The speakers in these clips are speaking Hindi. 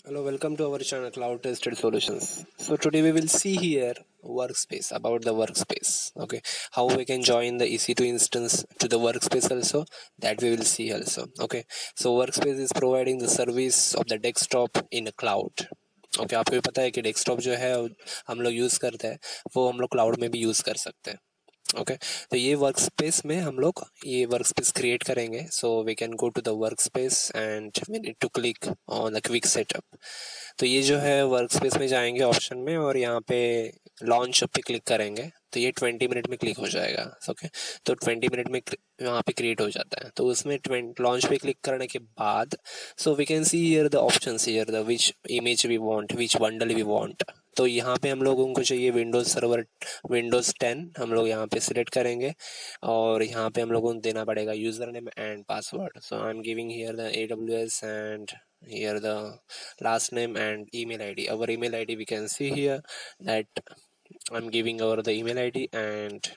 Hello, welcome to our channel Cloud Tested Solutions. So today we will see here workspace, about the workspace. Okay, how we can join the EC2 instance to the workspace also, that we will see also. Okay, so workspace is providing the service of the desktop in a cloud. Okay आपको भी पता है कि डेस्कटॉप जो है हम लोग यूज़ करते हैं वो हम लोग क्लाउड में भी यूज़ कर सकते हैं. ओके तो ये वर्क स्पेस में हम लोग ये वर्क स्पेस क्रिएट करेंगे. So we can go to the work space and we need to click on the quick setup. तो ये जो है वर्क स्पेस में जाएंगे ऑप्शन में और यहाँ पे लॉन्च पे क्लिक करेंगे तो ये 20 मिनट में क्लिक हो जाएगा. ओके तो 20 मिनट में वहाँ पे क्रिएट हो जाता है. तो उसमें लॉन्च पे क्लिक करने के बाद so we can see here the options here the which image we want, which bundle we want. तो यहाँ पे हम लोगों को चाहिए विंडोज सर्वर विंडोज 10. हम लोग यहाँ पे सिलेक्ट करेंगे और यहाँ पे हम लोगों को देना पड़ेगा user name and password. So I am giving here the AWS and here the last name and email ID. Our email ID we can see here that I'm giving over the email ID and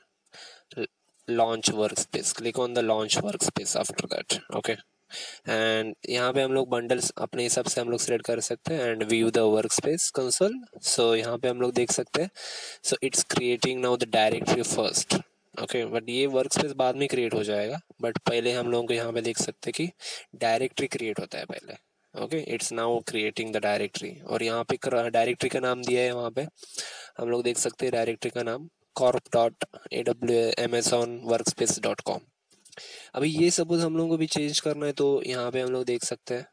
launch workspace. Click on the launch workspace after that. Okay, and यहाँ पे हम लोग बंडल्स अपने हिसाब से हम लोग सिलेक्ट कर सकते हैं and view the work space console. So यहाँ पे हम लोग देख सकते हैं. So it's creating now the directory first. Okay but ये वर्क स्पेस बाद में क्रिएट हो जाएगा, बट पहले हम लोगों को यहाँ पे देख सकते हैं कि डायरेक्टरी क्रिएट होता है पहले. Okay it's now creating the directory और यहाँ पे डायरेक्टरी का नाम दिया है. वहाँ पे हम लोग देख सकते हैं डायरेक्टरी का नाम corp.amazonworkspace.com. अभी ये सपोज हम लोगों को भी चेंज करना है तो यहाँ पे हम लोग देख सकते हैं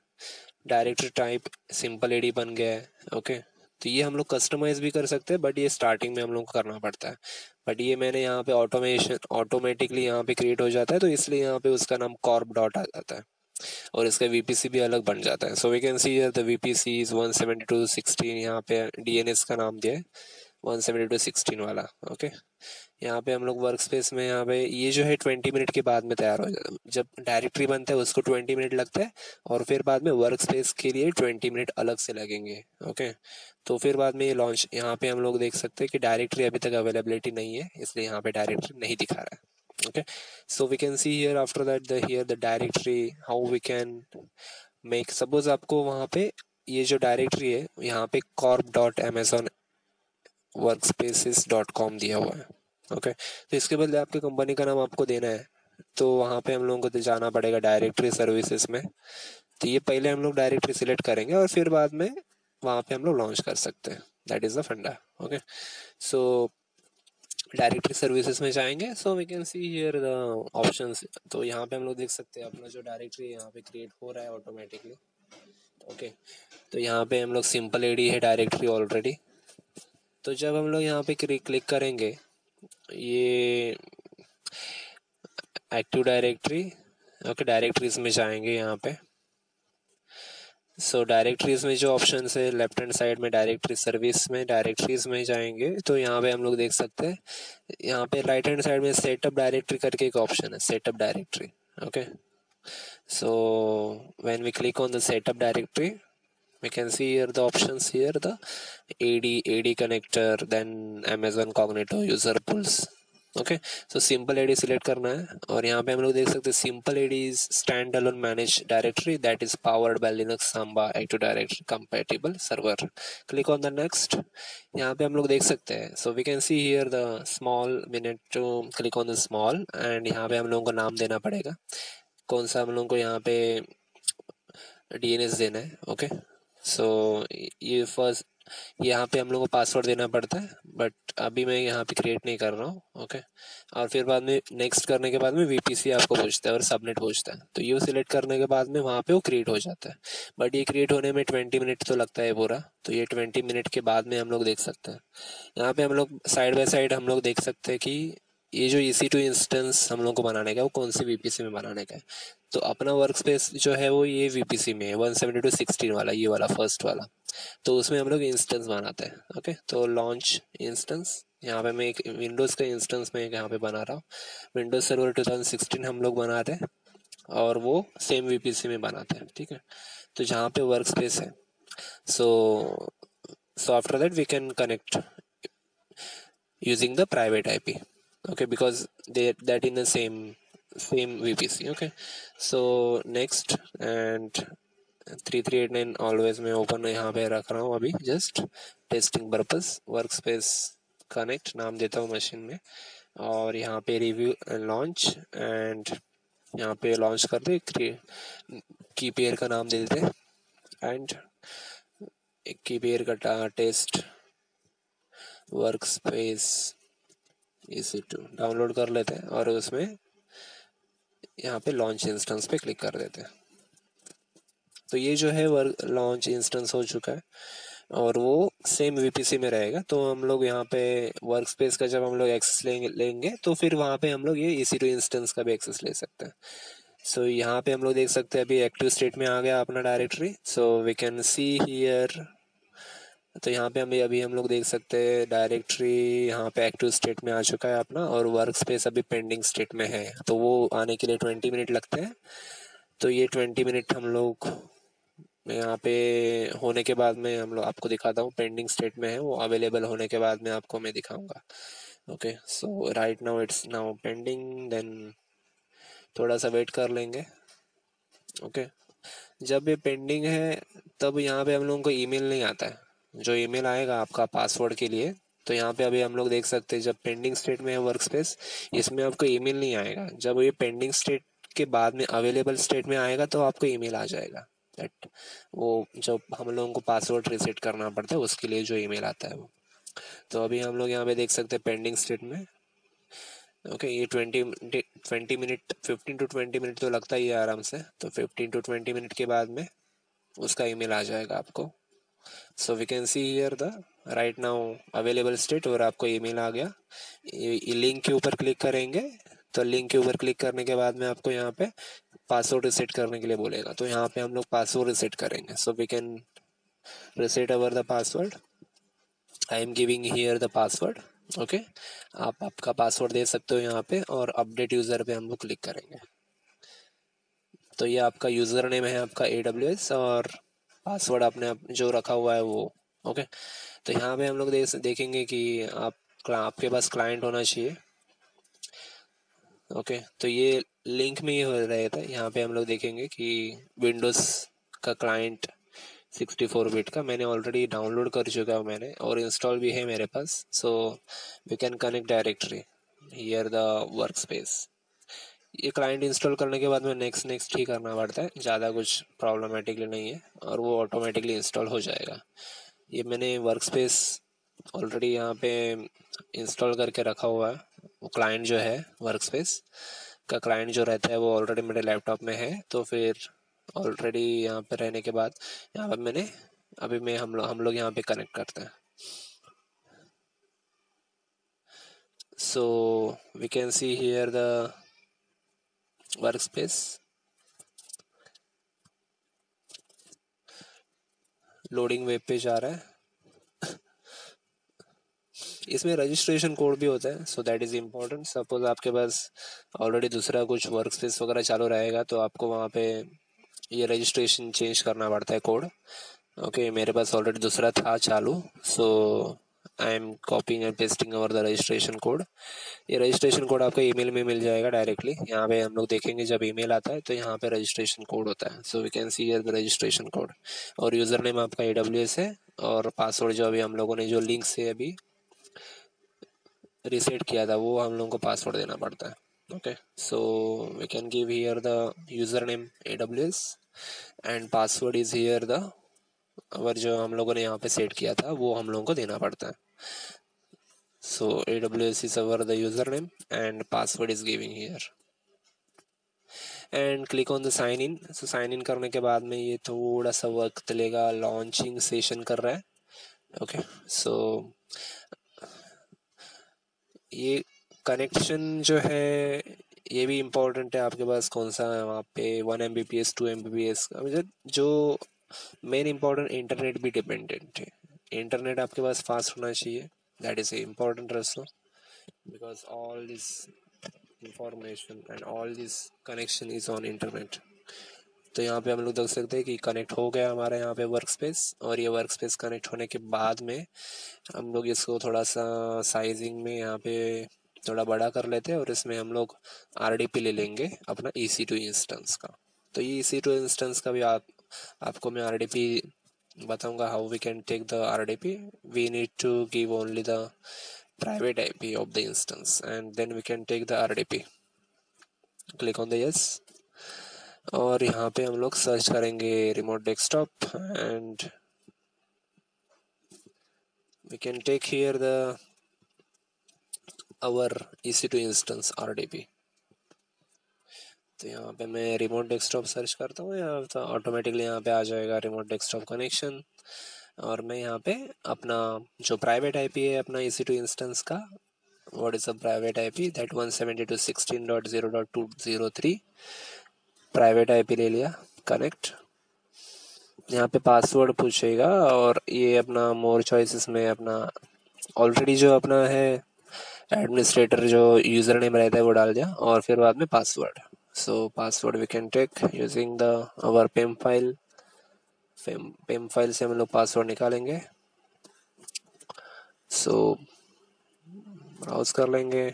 डायरेक्टरी टाइप सिंपल एडी बन गया है. ओके तो ये हम लोग कस्टमाइज भी कर सकते हैं बट ये स्टार्टिंग में हम लोग को करना पड़ता है. बट ये मैंने यहाँ पे ऑटोमेटिकली यहाँ पे क्रिएट हो जाता है तो इसलिए यहाँ पे उसका नाम कॉर्प डॉट आ जाता है और इसका वीपीसी भी अलग बन जाता है. So we can see the VPC is 172.16. यहाँ पे डीएनएस का नाम दिया है 172.16 वाला. ओके यहाँ पे हम लोग वर्क स्पेस में यहाँ पे ये जो है 20 मिनट के बाद में तैयार हो जाता है. जब डायरेक्टरी बनता है उसको 20 मिनट लगता है और फिर बाद में वर्क स्पेस के लिए 20 मिनट अलग से लगेंगे. ओके तो फिर बाद में ये लॉन्च यहाँ पे हम लोग देख सकते हैं कि डायरेक्टरी अभी तक अवेलेबिलिटी नहीं है इसलिए यहाँ पे डायरेक्टरी नहीं दिखा रहा है. okay so we can see here after that the directory how we can make. suppose आपको वहाँ पे ये जो डायरेक्टरी है यहाँ पे corp.amazonworkspaces.com दिया हुआ है. ओके तो इसके बदले आपके कंपनी का नाम आपको देना है तो वहाँ पे हम लोगों को तो जाना पड़ेगा डायरेक्टरी सर्विसेज में. तो ये पहले हम लोग डायरेक्टरी सिलेक्ट करेंगे और फिर बाद में वहाँ पे हम लोग लॉन्च कर सकते हैं. That is the funda. Okay so directory services में जाएंगे. सो we can see here the ऑप्शंस. तो यहाँ पे हम लोग देख सकते हैं अपना जो डायरेक्टरी यहाँ पे क्रिएट हो रहा है ऑटोमेटिकली. ओके तो यहाँ पे हम लोग सिंपल एडी है डायरेक्टरी ऑलरेडी. तो जब हम लोग यहाँ पे क्लिक करेंगे ये एक्टिव डायरेक्टरी. ओके डायरेक्टरीज में जाएंगे यहाँ पे. सो डायरेक्टरीज में जो ऑप्शन है लेफ्ट हैंड साइड में डायरेक्टरी सर्विस में डायरेक्टरीज में जाएंगे तो यहाँ पे हम लोग देख सकते हैं यहाँ पे राइट हैंड साइड में सेटअप डायरेक्टरी करके एक ऑप्शन है setup directory. Okay so when we click on the setup directory we can see here the options here the AD connector then Amazon Cognito user pools. Okay so simple AD select करना है और यहाँ पे हम लोग देख सकते हैं simple AD is stand alone manage directory that is powered by Linux Samba active directory compatible server. Click on the next. यहाँ पे हम लोग देख सकते हैं so we can see here the small minute to click on the small and यहाँ पे हम लोगों को नाम देना पड़ेगा कौन सा हम लोगों को यहाँ पे डीएनएस देना है. ओके सो ये फर्स्ट यहाँ पे हम लोग को पासवर्ड देना पड़ता है बट अभी मैं यहाँ पे क्रिएट नहीं कर रहा हूँ. ओके और फिर बाद में नेक्स्ट करने के बाद में वीपीसी आपको पूछता है और सबनेट पूछता है तो ये सिलेक्ट करने के बाद में वहाँ पे वो क्रिएट हो जाता है. बट ये क्रिएट होने में 20 मिनट तो लगता है पूरा. तो ये 20 मिनट के बाद में हम लोग देख सकते हैं. यहाँ पे हम लोग साइड बाय साइड हम लोग देख सकते हैं कि ये जो EC2 इंस्टेंस हम लोग को बनाने का वो कौन सी वीपीसी में बनाने का है. तो अपना वर्क स्पेस जो है वो ये वीपीसी में है 172.16 वाला, ये वाला फर्स्ट वाला. तो उसमें हम लोग इंस्टेंस बनाते हैं. ओके तो लॉन्च इंस्टेंस. यहाँ पे मैं एक विंडोज़ का इंस्टेंस में यहाँ पे बना रहा हूँ. विंडोज सर्वर 2016 हम लोग बनाते हैं और वो सेम वीपीसी में बनाते हैं. ठीक है तो जहाँ पे वर्क स्पेस है so after that we can connect using the private IP. Okay because that in the same VPC. Okay so next and 3389 always मैं ओपन यहाँ पे रख रहा हूँ अभी, just testing purpose. Work space connect नाम देता हूँ मशीन में, और यहाँ पे रिव्यू लॉन्च, एंड यहाँ पे लॉन्च कर दे, की पेयर का नाम दे देते, एंड एक की पेयर का test work space EC2 download कर लेते हैं, और उसमें यहाँ पे लॉन्च इंस्टेंस पे क्लिक कर देते हैं। तो ये जो है वर्क लॉन्च इंस्टेंस हो चुका है, और वो सेम VPC में रहेगा। तो हम लोग यहाँ पे वर्क स्पेस का जब हम लोग एक्सेस लेंगे तो फिर वहाँ पे हम लोग ये EC2 इंस्टेंस का भी एक्सेस ले सकते हैं। सो यहाँ पे हम लोग देख सकते हैं अभी एक्टिव स्टेट में आ गया अपना directory. So we can see here, तो यहाँ पे अभी हम लोग देख सकते हैं डायरेक्टरी यहाँ पे एक्टिव स्टेट में आ चुका है अपना, और वर्क स्पेस अभी पेंडिंग स्टेट में है। तो वो आने के लिए 20 मिनट लगते हैं। तो ये 20 मिनट हम लोग यहाँ पे होने के बाद में हम लोग आपको दिखाता हूँ, पेंडिंग स्टेट में है वो, अवेलेबल होने के बाद में आपको मैं दिखाऊंगा। Okay, so right now it's now pending, then थोड़ा सा वेट कर लेंगे। ओके, जब ये पेंडिंग है तब यहाँ पे हम लोगों को ईमेल नहीं आता है। जो ईमेल आएगा आपका पासवर्ड के लिए, तो यहाँ पे अभी हम लोग देख सकते हैं जब पेंडिंग स्टेट में है वर्क स्पेस, इसमें आपको ईमेल नहीं आएगा। जब ये पेंडिंग स्टेट के बाद में अवेलेबल स्टेट में आएगा तो आपको ईमेल आ जाएगा। दैट वो जब हम लोगों को पासवर्ड रिसेट करना पड़ता है उसके लिए जो ईमेल आता है वो। तो अभी हम लोग यहाँ पे देख सकते हैं पेंडिंग स्टेट में। ओके, ये 20 मिनट 15 to 20 मिनट तो लगता ही है आराम से। तो 15 to 20 मिनट के बाद में उसका ईमेल आ जाएगा आपको। So we can see here the right now available state, और आपको ईमेल आ गया। लिंक के ऊपर क्लिक करेंगे, तो लिंक के ऊपर क्लिक करने के बाद में आपको यहाँ पे पासवर्ड रिसेट करने के लिए बोलेगा। तो यहाँ पे हम लोग पासवर्ड रिसेट करेंगे। So we can reset our the password. I am giving here the password. Okay, आप आपका पासवर्ड दे सकते हो यहाँ पे, और अपडेट यूजर पे हम लोग क्लिक करेंगे। तो ये आपका यूजर नेम है आपका AWS, और पासवर्ड आपने जो रखा हुआ है वो। ओके, तो यहाँ पे हम लोग देखेंगे कि आपके पास क्लाइंट होना चाहिए। ओके, तो ये लिंक में ही हो रहा था। यहाँ पे हम लोग देखेंगे कि विंडोज का क्लाइंट 64 बिट का मैंने ऑलरेडी डाउनलोड कर चुका हूँ मैंने, और इंस्टॉल भी है मेरे पास। So we can connect directory here the work space. ये क्लाइंट इंस्टॉल करने के बाद में नेक्स्ट नेक्स्ट ही करना पड़ता है, ज़्यादा कुछ प्रॉब्लमेटिकली नहीं है, और वो ऑटोमेटिकली इंस्टॉल हो जाएगा। ये मैंने वर्क स्पेस ऑलरेडी यहाँ पे इंस्टॉल करके रखा हुआ है। वो क्लाइंट जो है वर्क स्पेस का क्लाइंट जो रहता है वो ऑलरेडी मेरे लैपटॉप में है। तो फिर ऑलरेडी यहाँ पे रहने के बाद यहाँ पर मैंने अभी मैं हम लोग यहाँ पे कनेक्ट करते हैं। So we can see here the work space. Loading web page आ रहा है। इसमें रजिस्ट्रेशन कोड भी होता है, so that is important. Suppose आपके पास ऑलरेडी दूसरा कुछ वर्क स्पेस वगैरह चालू रहेगा तो आपको वहाँ पे ये रजिस्ट्रेशन चेंज करना पड़ता है कोड। ओके, मेरे पास ऑलरेडी दूसरा था चालू, so I am copying and pasting over the registration code. ये रजिस्ट्रेशन कोड आपको ईमेल में मिल जाएगा डायरेक्टली। यहाँ पे हम लोग देखेंगे जब ईमेल आता है तो यहाँ पे रजिस्ट्रेशन कोड होता है। So we can see here the registration code, और यूज़र नेम आपका AWS है, और पासवर्ड जो अभी हम लोगों ने जो लिंक से अभी रीसेट किया था वो हम लोगों को पासवर्ड देना पड़ता है। Okay, so we can give here the user name AWS, and password is here the और जो हम लोगों ने यहाँ पे सेट किया था वो हम लोगों को देना पड़ता है। So AWS is our the user name and password is giving here, and click on the sign in. So sign in करने के बाद में ये थोड़ा सा वक्त लेगा, लॉन्चिंग सेशन कर रहा है। ओके, सो ये कनेक्शन जो है ये भी इम्पोर्टेंट है, आपके पास कौन सा है वहाँ पे 1 Mbps 2 Mbps मतलब जो मेन इम्पोर्टेंट इंटरनेट भी डिपेंडेंट है। इंटरनेट आपके पास फास्ट होना चाहिए, that is important also, because all this information and all this connection is on internet। तो यहाँ पे हम लोग देख सकते हैं कि कनेक्ट हो गया हमारा यहाँ पे वर्क स्पेस, और ये वर्क स्पेस कनेक्ट होने के बाद में हम लोग इसको थोड़ा सा साइजिंग में यहाँ पे थोड़ा बड़ा कर लेते हैं, और इसमें हम लोग RDP ले लेंगे अपना EC2 इंस्टेंस का। तो ये EC2 इंस्टेंस का भी आप आपको मैं RDP बताऊंगा how we can take the RDP. We need to give only the private IP of the instance and then we can take the RDP. Click on the yes और यहाँ पे हम लोग सर्च करेंगे remote desktop and we can take here the our EC2 instance RDP. तो यहाँ पे मैं रिमोट डेस्कटॉप सर्च करता हूँ या तो ऑटोमेटिकली यहाँ पे आ जाएगा रिमोट डेस्कटॉप कनेक्शन और मैं यहाँ पे अपना जो प्राइवेट आईपी है अपना EC2 इंस्टेंस का what is the private IP that 172.16.0.203 private IP ले लिया कनेक्ट। यहाँ पे पासवर्ड पूछेगा और ये अपना मोर चॉइसेस में अपना ऑलरेडी जो अपना है एडमिनिस्ट्रेटर जो यूजर नेम रहता है वो डाल दिया और फिर बाद में password. So password we can take using the our PEM file से हम लोग पासवर्ड निकालेंगे। So ब्राउज कर लेंगे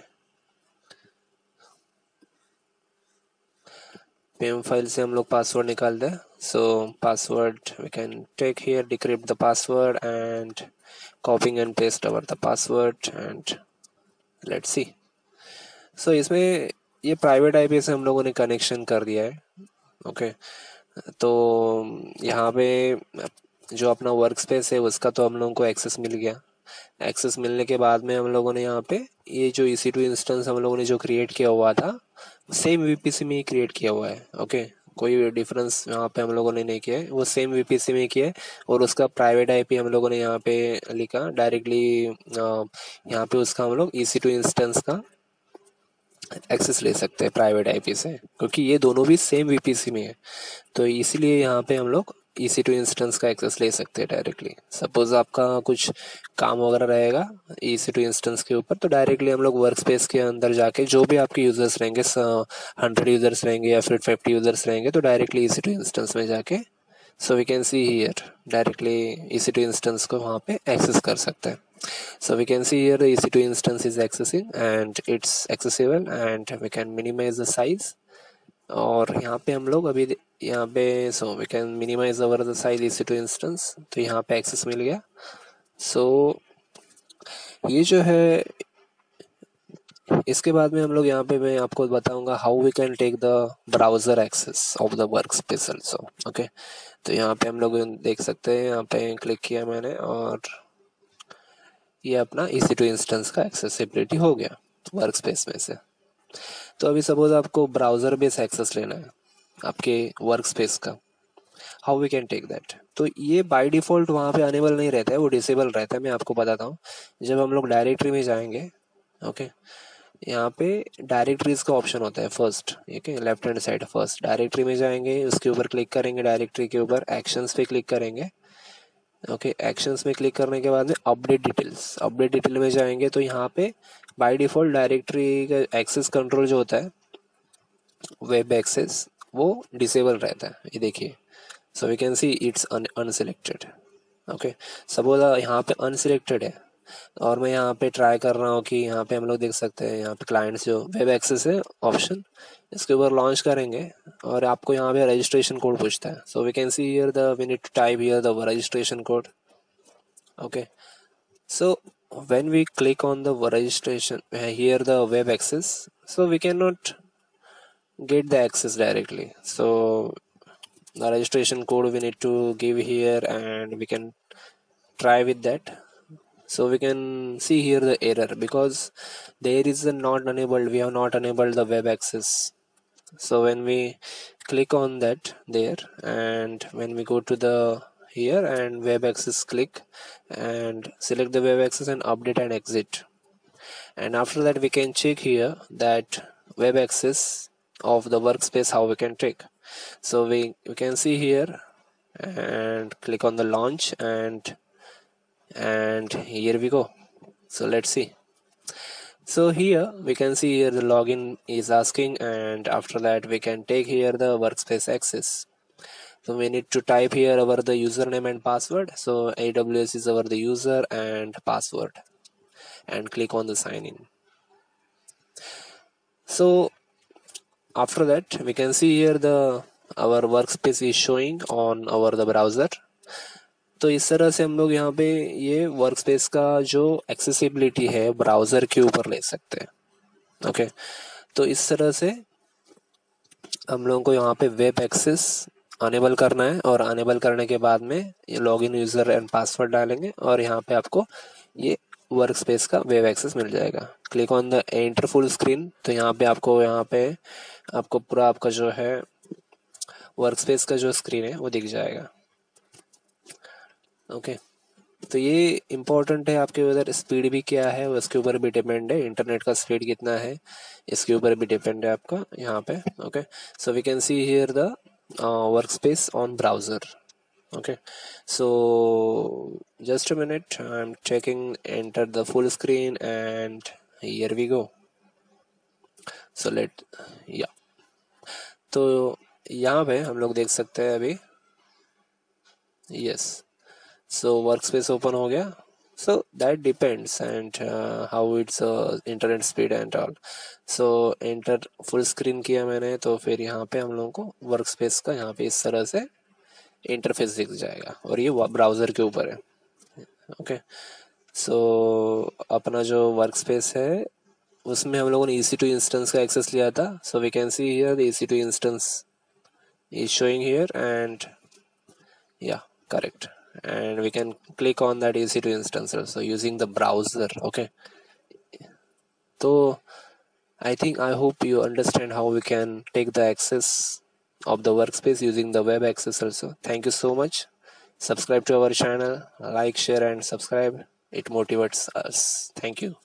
PEM फाइल से हम लोग पासवर्ड निकाल दें। So password we can take here, decrypt the password and copying and paste over the password and let's see. So इसमें ये प्राइवेट आईपी से हम लोगों ने कनेक्शन कर दिया है। ओके तो यहाँ पे जो अपना वर्क स्पेस है उसका तो हम लोगों को एक्सेस मिल गया। एक्सेस मिलने के बाद में हम लोगों ने यहाँ पे ये जो EC2 इंस्टेंस हम लोगों ने जो क्रिएट किया हुआ था सेम VPC में ही क्रिएट किया हुआ है। ओके कोई डिफरेंस यहाँ पे हम लोगों ने नहीं किया है, वो सेम VPC में किया है और उसका प्राइवेट आईपी हम लोगों ने यहाँ पे लिखा डायरेक्टली। यहाँ पे उसका हम लोग EC2 इंस्टेंस का एक्सेस ले सकते हैं प्राइवेट आईपी से क्योंकि ये दोनों भी सेम VPC में है तो इसीलिए यहाँ पे हम लोग EC2 इंस्टेंस का एक्सेस ले सकते हैं डायरेक्टली। सपोज आपका कुछ काम वगैरह रहेगा EC2 इंस्टेंस के ऊपर तो डायरेक्टली हम लोग वर्क स्पेस के अंदर जाके जो भी आपके यूजर्स रहेंगे 100 यूजर्स रहेंगे या फिर 50 यूजर्स रहेंगे तो डायरेक्टली EC2 इंस्टेंस में जाके so we can see here directly EC2 instance को वहाँ पे एक्सेस कर सकते हैं। So we can see here the EC2 instance is accessing and it's accessible and we can minimize the size और यहाँ पे हम लोग अभी यहाँ पे so we can minimize over the size EC2 instance तो यहाँ पे access मिल गया। So ये जो है इसके बाद में हम लोग यहाँ पे मैं आपको बताऊंगा how we can take the browser access of the workspace also। Okay तो यहाँ पे हम लोग देख सकते हैं यहाँ पे क्लिक किया मैंने और ये अपना EC2 इंस्टेंस का एक्सेसिबिलिटी हो गया वर्क स्पेस में से। तो अभी सपोज आपको ब्राउजर बेस एक्सेस लेना है आपके वर्क स्पेस का, how we can take that. तो ये बाय डिफॉल्ट वहाँ पे अनेबल नहीं रहता है, वो डिसेबल रहता है। मैं आपको बताता हूँ जब हम लोग डायरेक्टरी में जाएंगे ओके यहाँ पे डायरेक्टरीज का ऑप्शन होता है फर्स्ट ठीक है left hand side first directory में जाएंगे उसके ऊपर क्लिक करेंगे डायरेक्टरी के ऊपर एक्शंस पे क्लिक करेंगे। ओके एक्शंस में क्लिक करने के बाद में अपडेट डिटेल में जाएंगे तो यहाँ पे बाय डिफॉल्ट डायरेक्टरी का एक्सेस कंट्रोल जो होता है वेब एक्सेस वो डिसेबल रहता है। ये देखिए so we can see it's unselected. Okay suppose यहाँ पे अनसिलेक्टेड है और मैं यहाँ पे ट्राई कर रहा हूँ कि यहाँ पे हम लोग देख सकते हैं यहाँ पे क्लाइंट्स जो वेब एक्सेस है ऑप्शन इसके ऊपर लॉन्च करेंगे और आपको यहाँ पे रजिस्ट्रेशन कोड पूछता है। So we can see here the we need to type here the registration code. Okay so when we click on the registration here the web access so we cannot get the access directly, so the registration code we need to give here and we can try with that. So we can see here the error because there is a not enabled, we have not enabled the web access. So when we click on that there and when we go to the here and web access click and select the web access and update and exit, and after that we can check here that web access of the workspace how we can take. So we can see here and click on the launch and here we go. So let's see. So here we can see here the login is asking and after that we can take here the workspace access. So we need to type here our the username and password. So AWS is our the user and password and click on the sign in. So after that we can see here the our workspace is showing on our the browser। तो इस तरह से हम लोग यहाँ पे ये वर्कस्पेस का जो एक्सेसिबिलिटी है ब्राउज़र के ऊपर ले सकते हैं। ओके, तो इस तरह से हम लोगों को यहाँ पे वेब एक्सेस अनेबल करना है, और अनेबल करने के बाद में ये लॉगिन यूज़र एंड पासवर्ड डालेंगे और यहाँ पे आपको ये वर्क स्पेस का वेब एक्सेस मिल जाएगा। Click on the enter full screen, तो यहाँ पे आपको पूरा आपका जो है वर्क स्पेस का जो स्क्रीन है वो दिख जाएगा। ओके, तो ये इम्पोर्टेंट है, आपके उधर स्पीड भी क्या है उसके ऊपर भी डिपेंड है, इंटरनेट का स्पीड कितना है इसके ऊपर भी डिपेंड है आपका यहाँ पे। Okay, so we can see here the work space on browser. Okay, so just a minute, I'm checking enter the full screen and here we go। so तो यहाँ पे हम लोग देख सकते हैं अभी, yes, so workspace open हो गया। so that depends and how it's internet speed and all। so enter full screen किया मैंने, तो फिर यहाँ पे हम लोगों को workspace का यहाँ पे इस तरह से इंटरफेस दिख जाएगा, और ये ब्राउजर के ऊपर है। ओके, सो अपना जो वर्क स्पेस है उसमें हम लोगों ने EC2 इंस्टेंस का एक्सेस लिया था। So we can see here the EC2 instance is showing here, and yeah, correct, and we can click on that EC2 instance also using the browser। okay, so I hope you understand how we can take the access of the workspace using the web access also। thank you so much, subscribe to our channel, like, share and subscribe, it motivates us। thank you।